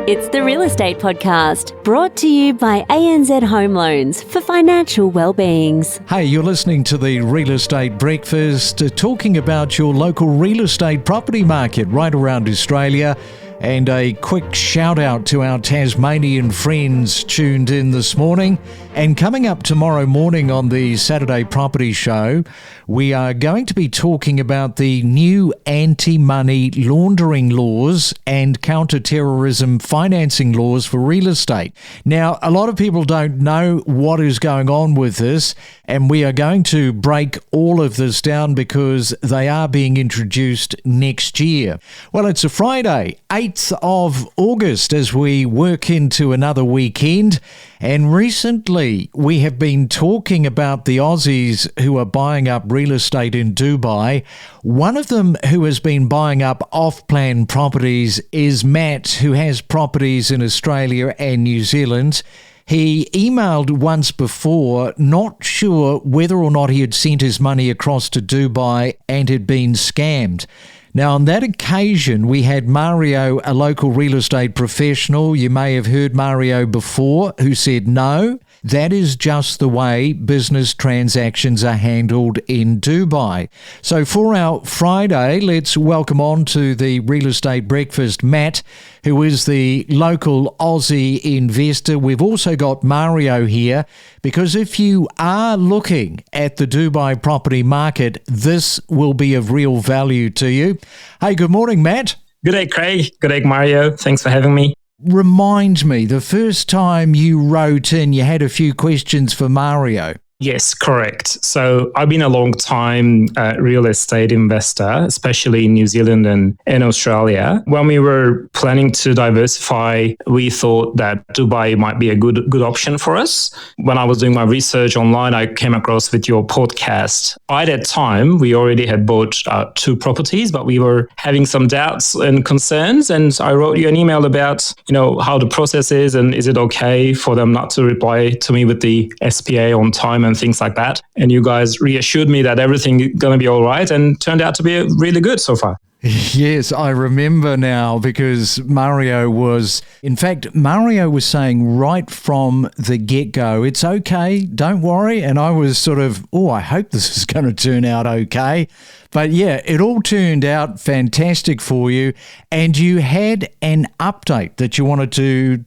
It's the Real Estate Podcast, brought to you by ANZ Home Loans for financial well-beings. Hey, you're listening to the Real Estate Breakfast, talking about your local real estate property market right around Australia. And a quick shout out to our Tasmanian friends tuned in this morning. And coming up tomorrow morning on the Saturday Property Show, we are going to be talking about the new anti-money laundering laws and counter-terrorism financing laws for real estate. Now, a lot of people don't know what is going on with this, and we are going to break all of this down because they are being introduced next year. Well, it's a Friday, 8th of August, as we work into another weekend. And recently, we have been talking about the Aussies who are buying up real estate in Dubai. One of them who has been buying up off-plan properties is Matt, who has properties in Australia and New Zealand. He emailed once before, not sure whether or not he had sent his money across to Dubai and had been scammed. Now, on that occasion, we had Mario, a local real estate professional. You may have heard Mario before, who said, no, that is just the way business transactions are handled in Dubai. So for our Friday, let's welcome on to the Real Estate Breakfast Matt, who is the local Aussie investor. We've also got Mario here, because if you are looking at the Dubai property market, this will be of real value to you. Hey, good morning, Matt. Good day, Craig. Good day, Mario. Thanks for having me. Remind me, the first time you wrote in, you had a few questions for Mario. Yes, correct. So I've been a long time real estate investor, especially in New Zealand and Australia. When we were planning to diversify, we thought that Dubai might be a good option for us. When I was doing my research online, I came across with your podcast. By that time, we already had bought 2 properties, but we were having some doubts and concerns. And I wrote you an email about, how the process is and is it okay for them not to reply to me with the SPA on time and things like that. And you guys reassured me that everything is going to be all right, and turned out to be really good so far. Yes, I remember now, because Mario was saying right from the get-go, it's okay, don't worry. And I was sort of, I hope this is going to turn out okay. But yeah, it all turned out fantastic for you. And you had an update that you wanted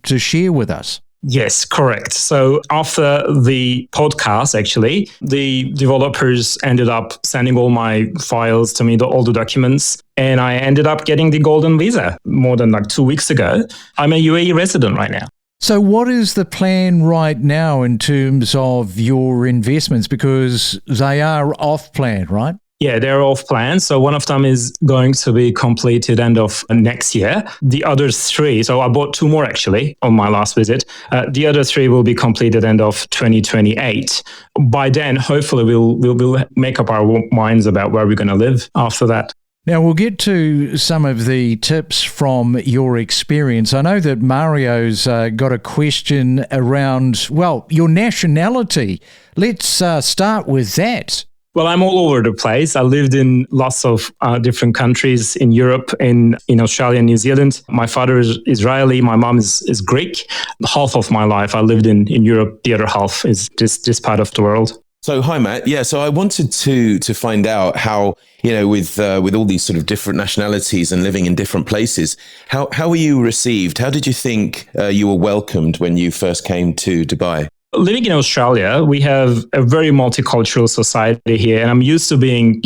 to share with us. Yes, correct. So after the podcast, actually, the developers ended up sending all my files to me, all the documents, and I ended up getting the golden visa more than 2 weeks ago. I'm a UAE resident right now. So what is the plan right now in terms of your investments? Because they are off plan, right? Yeah, they're off plan. So one of them is going to be completed end of next year. The other 3, so I bought 2 more actually on my last visit. The other 3 will be completed end of 2028. By then, hopefully we'll make up our minds about where we're going to live after that. Now, we'll get to some of the tips from your experience. I know that Mario's got a question around, your nationality. Let's start with that. Well, I'm all over the place. I lived in lots of different countries in Europe, in Australia and New Zealand. My father is Israeli. My mom is Greek. Half of my life I lived in Europe. The other half is this part of the world. So, hi, Matt. Yeah, so I wanted to find out how, with all these sort of different nationalities and living in different places, how were you received? How did you think you were welcomed when you first came to Dubai? Living in Australia, we have a very multicultural society here, and I'm used to being,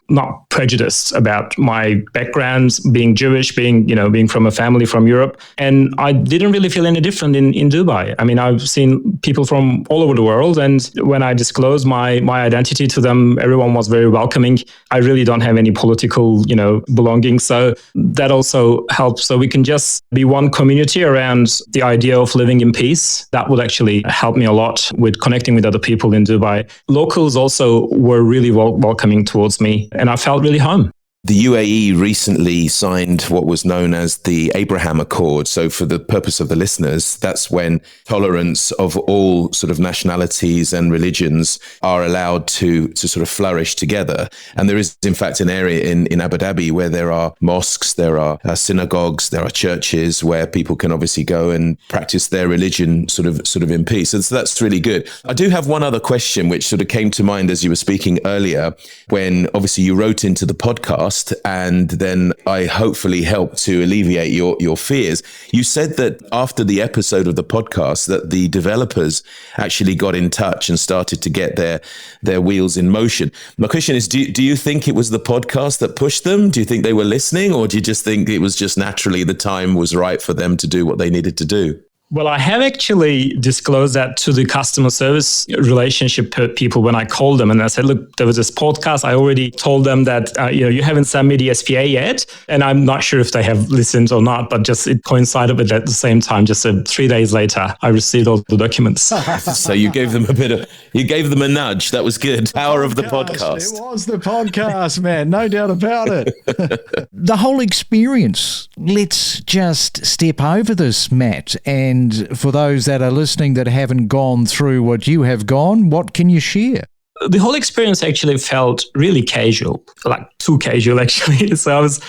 not prejudiced about my background, being Jewish, being from a family from Europe. And I didn't really feel any different in Dubai. I mean, I've seen people from all over the world, and when I disclosed my identity to them, everyone was very welcoming. I really don't have any political, belonging. So that also helps. So we can just be one community around the idea of living in peace. That would actually help me a lot with connecting with other people in Dubai. Locals also were really welcoming towards me, and I felt really home. The UAE recently signed what was known as the Abraham Accord. So for the purpose of the listeners, that's when tolerance of all sort of nationalities and religions are allowed to sort of flourish together. And there is, in fact, an area in Abu Dhabi where there are mosques, there are synagogues, there are churches where people can obviously go and practice their religion sort of in peace. So that's really good. I do have one other question which sort of came to mind as you were speaking earlier, when obviously you wrote into the podcast, and then I hopefully helped to alleviate your fears. You said that after the episode of the podcast that the developers actually got in touch and started to get their wheels in motion. My question is, do you think it was the podcast that pushed them? Do you think they were listening, or do you just think it was just naturally the time was right for them to do what they needed to do? Well, I have actually disclosed that to the customer service relationship people when I called them, and I said, look, there was this podcast. I already told them that, you haven't sent me the SPA yet. And I'm not sure if they have listened or not, but just it coincided with at the same time. Just 3 days later, I received all the documents. So you gave them a nudge. That was good. Power of the podcast. It was the podcast, man. No doubt about it. The whole experience. Let's just step over this, Matt, and for those that are listening that haven't gone through what you have gone, what can you share? The whole experience actually felt really casual, like too casual actually. So I was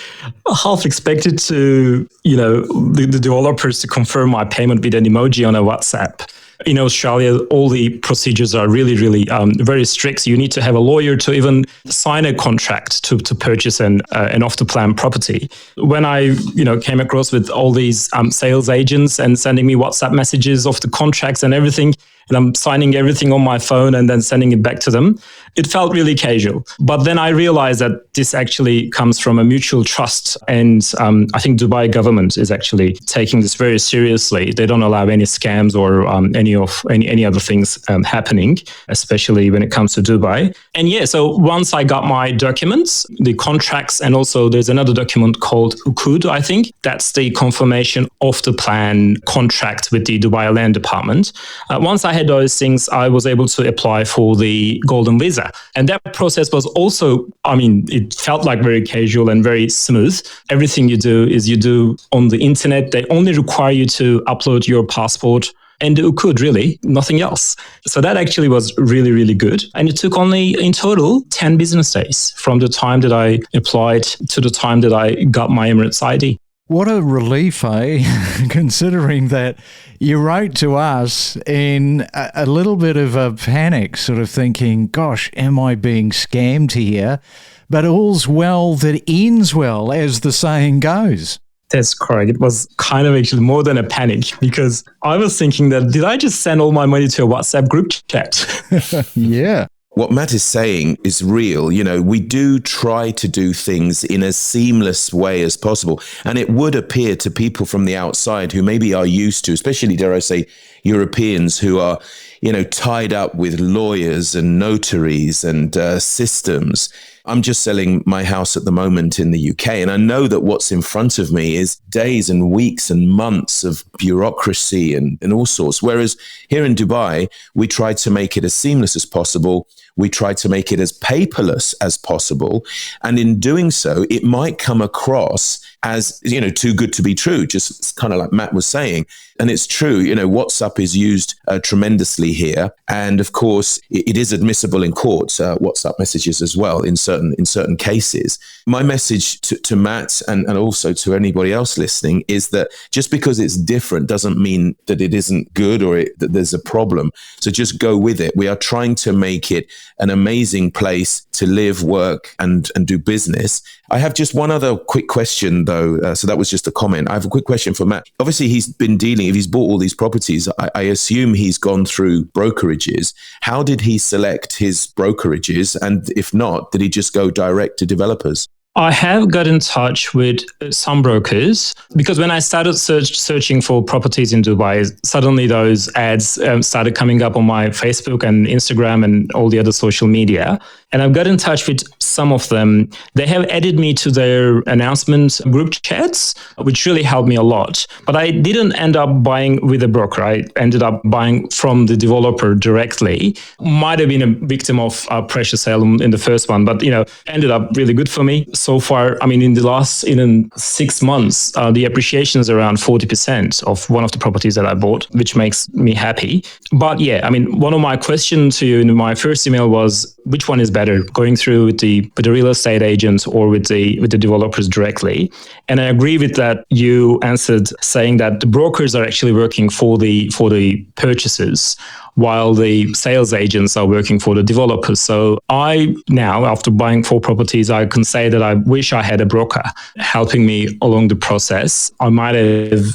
half expected to, the developers to confirm my payment with an emoji on a WhatsApp. In Australia, all the procedures are really, really very strict. So you need to have a lawyer to even sign a contract to purchase an off-the-plan property. When I, came across with all these sales agents and sending me WhatsApp messages of the contracts and everything, and I'm signing everything on my phone and then sending it back to them, it felt really casual. But then I realized that this actually comes from a mutual trust. And I think Dubai government is actually taking this very seriously. They don't allow any scams or any other things happening, especially when it comes to Dubai. And so once I got my documents, the contracts, and also there's another document called Ukud, I think. That's the confirmation of the plan contract with the Dubai Land Department. Once I had those things, I was able to apply for the Golden Visa. And that process was also, it felt like very casual and very smooth. Everything you do on the internet. They only require you to upload your passport and the Ukud, really, nothing else. So that actually was really, really good. And it took only, in total, 10 business days from the time that I applied to the time that I got my Emirates ID. What a relief, eh? Considering that you wrote to us in a little bit of a panic, sort of thinking, gosh, am I being scammed here? But all's well that ends well, as the saying goes. That's correct. It was kind of actually more than a panic, because I was thinking that, did I just send all my money to a WhatsApp group chat? Yeah. What Matt is saying is real. We do try to do things in as seamless way as possible. And it would appear to people from the outside who maybe are used to, especially, dare I say, Europeans who are, tied up with lawyers and notaries and systems. I'm just selling my house at the moment in the UK, and I know that what's in front of me is days and weeks and months of bureaucracy and all sorts. Whereas here in Dubai, we try to make it as seamless as possible. We try to make it as paperless as possible. And in doing so, it might come across as, too good to be true, just kind of like Matt was saying. And it's true, WhatsApp is used tremendously here. And of course, it is admissible in court, WhatsApp messages as well in certain cases. My message to Matt and also to anybody else listening is that just because it's different doesn't mean that it isn't good or that there's a problem. So just go with it. We are trying to make it an amazing place to live, work, and do business. I have just one other quick question, though. So that was just a comment. I have a quick question for Matt. Obviously, he's been dealing, if he's bought all these properties, I assume he's gone through brokerages. How did he select his brokerages? And if not, did he just go direct to developers? I have got in touch with some brokers, because when I started searching for properties in Dubai, suddenly those ads started coming up on my Facebook and Instagram and all the other social media. And I've got in touch with some of them. They have added me to their announcement group chats, which really helped me a lot. But I didn't end up buying with a broker. I ended up buying from the developer directly. Might have been a victim of a pressure sale in the first one, but ended up really good for me so far. I mean, in the last 6 months, the appreciation is around 40% of one of the properties that I bought, which makes me happy. But yeah, I mean, one of my questions to you in my first email was, which one is better, going through with the real estate agents or with the developers directly? And I agree with that. You answered saying that the brokers are actually working for the purchasers, while the sales agents are working for the developers. So I now, after buying 4 properties, I can say that I wish I had a broker helping me along the process. I might have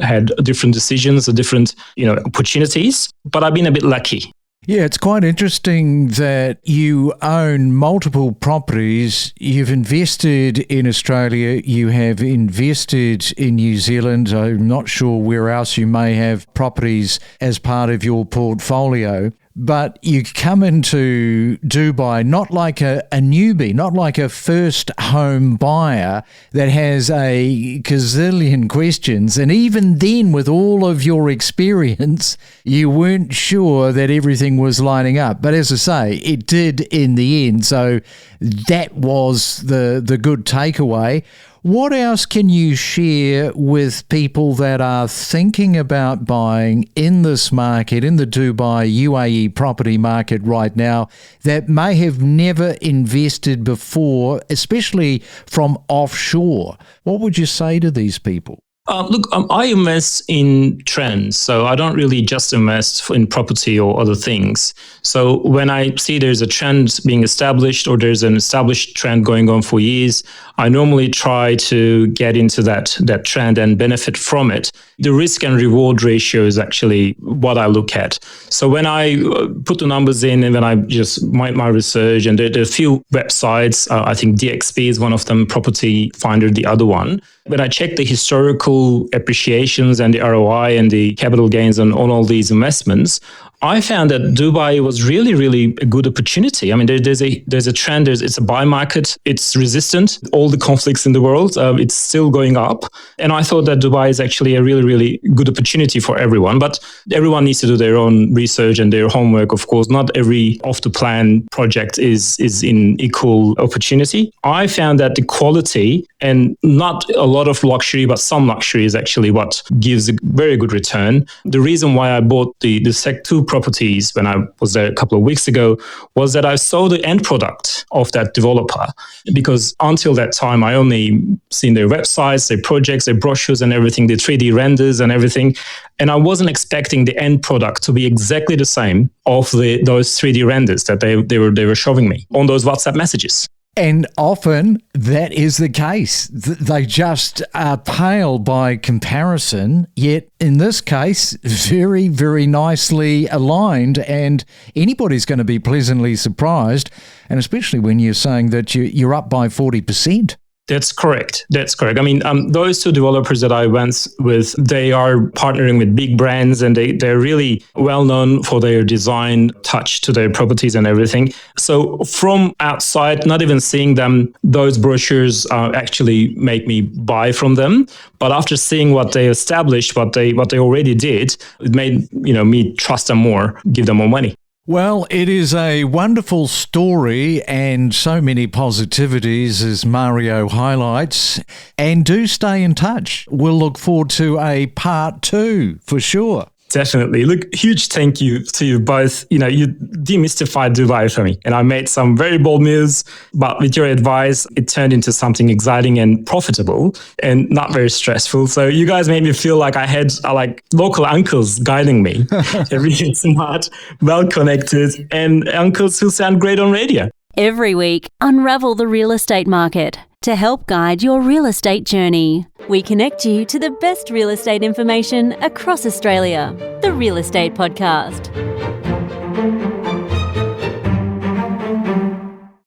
had different decisions or different, opportunities, but I've been a bit lucky. Yeah, it's quite interesting that you own multiple properties. You've invested in Australia, you have invested in New Zealand. I'm not sure where else you may have properties as part of your portfolio. But you come into Dubai not like a newbie, not like a first home buyer that has a gazillion questions. And even then, with all of your experience, you weren't sure that everything was lining up. But as I say, it did in the end. So that was the good takeaway. What else can you share with people that are thinking about buying in this market, in the Dubai UAE property market right now, that may have never invested before, especially from offshore? What would you say to these people? Look, I invest in trends, so I don't really just invest in property or other things. So when I see there's a trend being established or there's an established trend going on for years, I normally try to get into that trend and benefit from it. The risk and reward ratio is actually what I look at. So when I put the numbers in and when I just my research, and there are a few websites, I think DXP is one of them, Property Finder the other one. When I check the historical appreciations and the ROI and the capital gains on all these investments, I found that Dubai was really, really a good opportunity. I mean, there's a trend. It's a buy market. It's resistant. All the conflicts in the world, it's still going up. And I thought that Dubai is actually a really, really good opportunity for everyone. But everyone needs to do their own research and their homework. Of course, not every off-the-plan project is in equal opportunity. I found that the quality and not a lot of luxury, but some luxury is actually what gives a very good return. The reason why I bought the Sec 2 properties when I was there a couple of weeks ago was that I saw the end product of that developer, because until that time I only seen their websites, their projects, their brochures and everything, the 3D renders and everything, and I wasn't expecting the end product to be exactly the same of those 3D renders that they were showing me on those WhatsApp messages. And often that is the case. They just are pale by comparison, yet in this case, very, very nicely aligned, and anybody's going to be pleasantly surprised, and especially when you're saying that you're up by 40%. That's correct. I mean, those 2 developers that I went with, they are partnering with big brands, and they're really well known for their design touch to their properties and everything. So from outside, not even seeing them, those brochures actually make me buy from them. But after seeing what they established, what they already did, it made me trust them more, give them more money. Well, it is a wonderful story and so many positivities, as Mario highlights. And do stay in touch. We'll look forward to a part 2 for sure. Definitely. Look, huge thank you to you both. You demystified Dubai for me, and I made some very bold moves, but with your advice, it turned into something exciting and profitable and not very stressful. So you guys made me feel like I had like local uncles guiding me. They're really smart, well connected, and uncles who sound great on radio. Every week, unravel the real estate market to help guide your real estate journey. We connect you to the best real estate information across Australia. The Real Estate Podcast.